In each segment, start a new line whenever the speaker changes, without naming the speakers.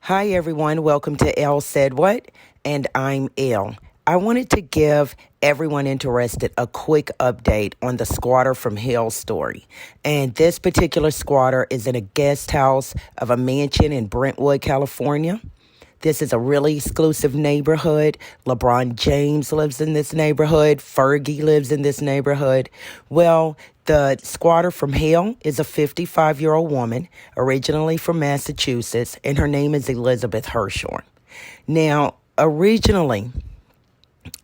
Hi, everyone. Welcome to Elle Said What? And I'm Elle. I wanted to give everyone interested a quick update on the squatter from hell story. And this particular squatter is in a guest house of a mansion in Brentwood, California. This is a really exclusive neighborhood. LeBron James lives in this neighborhood. Fergie lives in this neighborhood. Well, the squatter from hell is a 55-year-old woman, originally from Massachusetts, and her name is Elizabeth Hirschorn. Now, originally,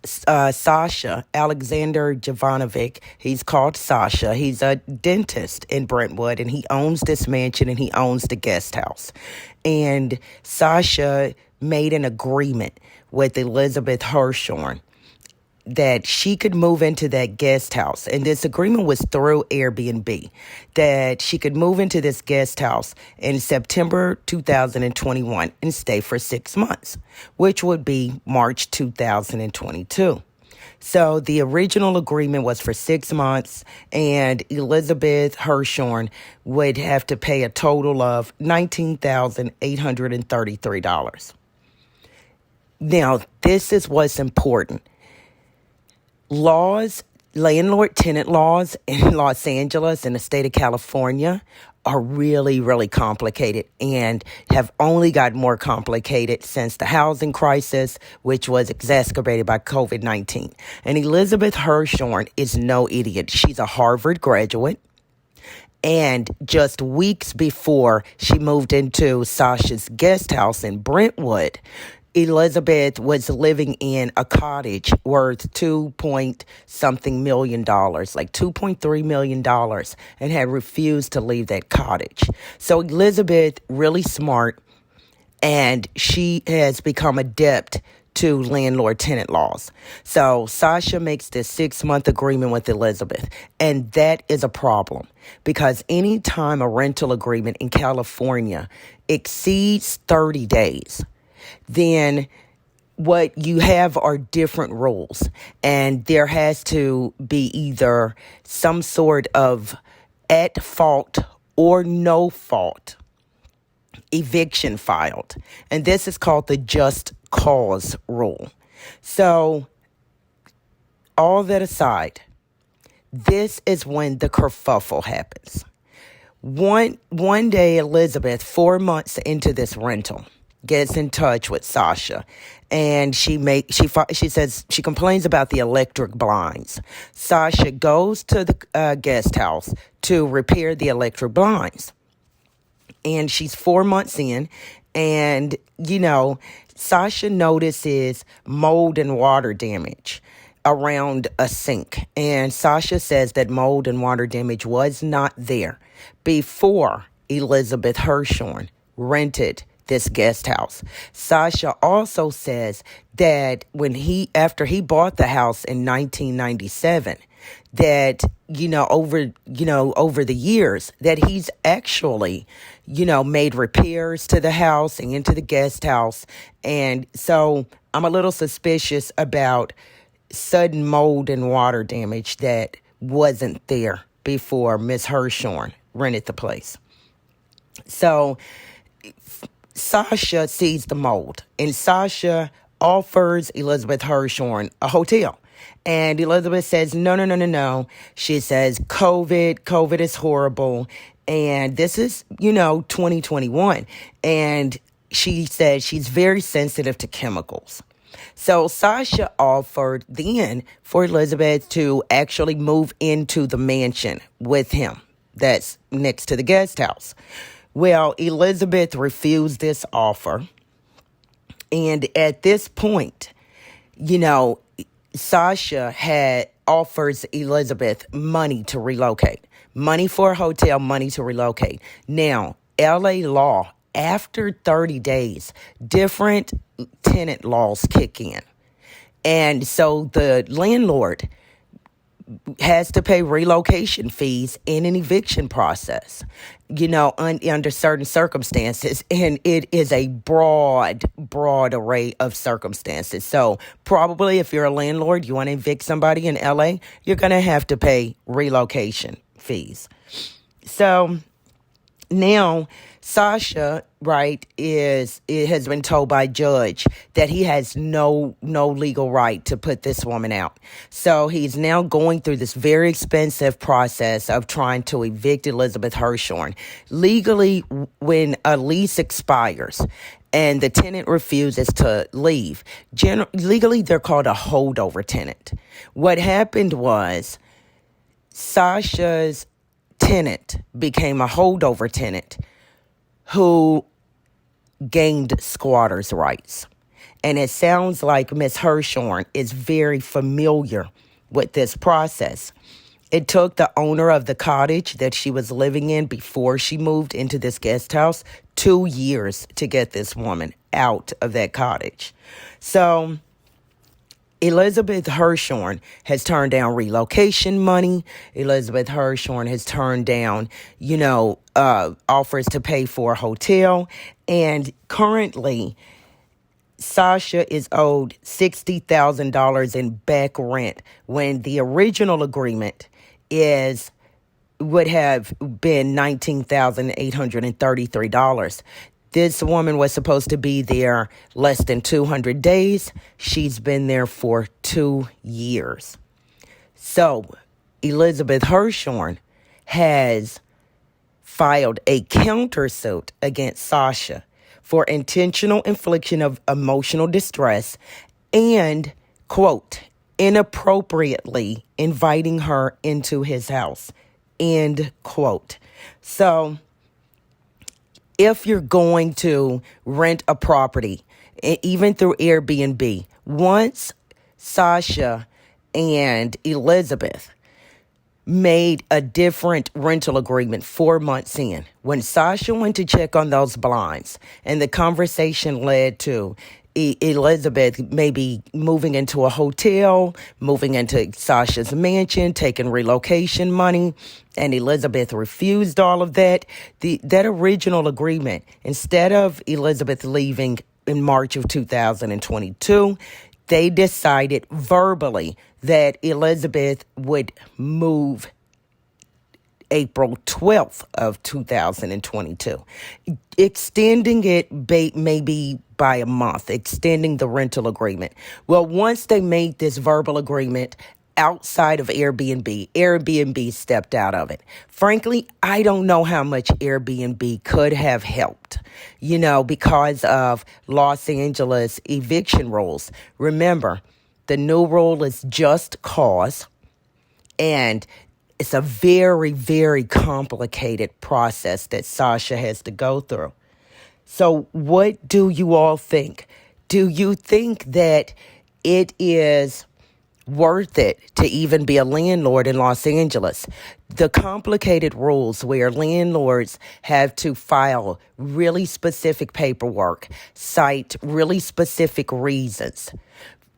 Sasha Alexander Jovanovic, he's called Sasha. He's a dentist in Brentwood, and he owns this mansion and he owns the guest house. And Sasha made an agreement with Elizabeth Hirschorn that she could move into that guest house. And this agreement was through Airbnb, that she could move into this guest house in September 2021 and stay for 6 months, which would be March 2022. So the original agreement was for 6 months, and Elizabeth Hirschorn would have to pay a total of $19,833. Now, this is what's important. Landlord-tenant laws in Los Angeles and the state of California are really, really complicated and have only got more complicated since the housing crisis, which was exacerbated by COVID-19. And Elizabeth Hirschorn is no idiot. She's a Harvard graduate. And just weeks before she moved into Sasha's guest house in Brentwood, Elizabeth was living in a cottage worth $2.something million, like $2.3 million, and had refused to leave that cottage. So Elizabeth, really smart, and she has become adept to landlord-tenant laws. So Sasha makes this 6-month agreement with Elizabeth, and that is a problem because anytime a rental agreement in California exceeds 30 days, then what you have are different rules. And there has to be either some sort of at fault or no fault eviction filed. And this is called the just cause rule. So all that aside, this is when the kerfuffle happens. One day, Elizabeth, 4 months into this rental, gets in touch with Sasha, and she says she complains about the electric blinds. Sasha goes to the guest house to repair the electric blinds, and she's 4 months in, and Sasha notices mold and water damage around a sink, and Sasha says that mold and water damage was not there before Elizabeth Hirschorn rented this guest house. Sasha also says that after he bought the house in 1997, that over the years that he's actually made repairs to the house and into the guest house. And so I'm a little suspicious about sudden mold and water damage that wasn't there before Miss Hirschorn rented the place. So Sasha sees the mold, and Sasha offers Elizabeth Hirschorn a hotel. And Elizabeth says, no. She says, COVID is horrible. And this is, 2021. And she said she's very sensitive to chemicals. So Sasha offered then for Elizabeth to actually move into the mansion with him that's next to the guest house. Well, Elizabeth refused this offer. And at this point, Sasha offers Elizabeth money to relocate. Money for a hotel, money to relocate. Now, LA law, after 30 days, different tenant laws kick in. And so the landlord has to pay relocation fees in an eviction process, under certain circumstances. And it is a broad array of circumstances. So probably if you're a landlord, you want to evict somebody in LA, you're going to have to pay relocation fees. So now Sasha right, is it has been told by judge that he has no legal right to put this woman out. So he's now going through this very expensive process of trying to evict Elizabeth Hirschorn. Legally, when a lease expires and the tenant refuses to leave, legally they're called a holdover tenant. What happened was Sasha's tenant became a holdover tenant who gained squatters' rights. And it sounds like Miss Hirschorn is very familiar with this process. It took the owner of the cottage that she was living in before she moved into this guest house 2 years to get this woman out of that cottage. So Elizabeth Hirschorn has turned down relocation money. Elizabeth Hirschorn has turned down, offers to pay for a hotel. And currently, Sasha is owed $60,000 in back rent when the original agreement would have been $19,833. This woman was supposed to be there less than 200 days. She's been there for 2 years. So Elizabeth Hirschorn has filed a countersuit against Sasha for intentional infliction of emotional distress and, quote, inappropriately inviting her into his house, end quote. So if you're going to rent a property, even through Airbnb, once Sasha and Elizabeth made a different rental agreement 4 months in, when Sasha went to check on those blinds and the conversation led to Elizabeth maybe moving into a hotel, moving into Sasha's mansion, taking relocation money, and Elizabeth refused all of that. That original agreement, instead of Elizabeth leaving in March of 2022, they decided verbally that Elizabeth would move April 12th of 2022, extending it maybe by a month, extending the rental agreement. Well, once they made this verbal agreement outside of Airbnb stepped out of it. Frankly, I don't know how much Airbnb could have helped, because of Los Angeles eviction rules. Remember, the new rule is just cause, and it's a very, very complicated process that Sasha has to go through. So what do you all think? Do you think that it is worth it to even be a landlord in Los Angeles? The complicated rules where landlords have to file really specific paperwork, cite really specific reasons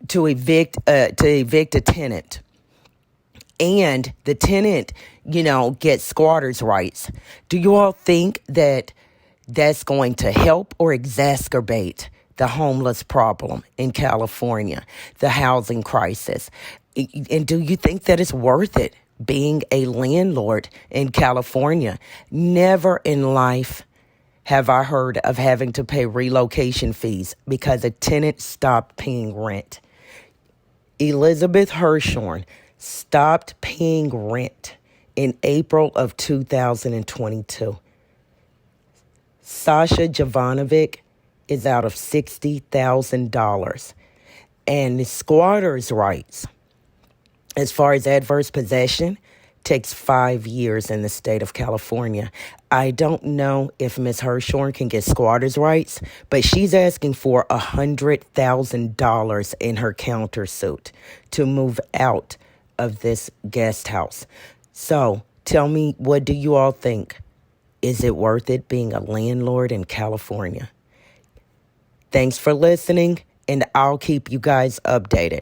to evict a tenant. And the tenant, gets squatters' rights. Do you all think that that's going to help or exacerbate the homeless problem in California, the housing crisis? And do you think that it's worth it being a landlord in California? Never in life have I heard of having to pay relocation fees because a tenant stopped paying rent. Elizabeth Hirschorn stopped paying rent in April of 2022. Sasha Jovanovic is out of $60,000. And the squatters' rights, as far as adverse possession, takes 5 years in the state of California. I don't know if Ms. Hirschorn can get squatters' rights, but she's asking for $100,000 in her countersuit to move out of this guest house. So tell me, what do you all think? Is it worth it being a landlord in California? Thanks for listening, and I'll keep you guys updated.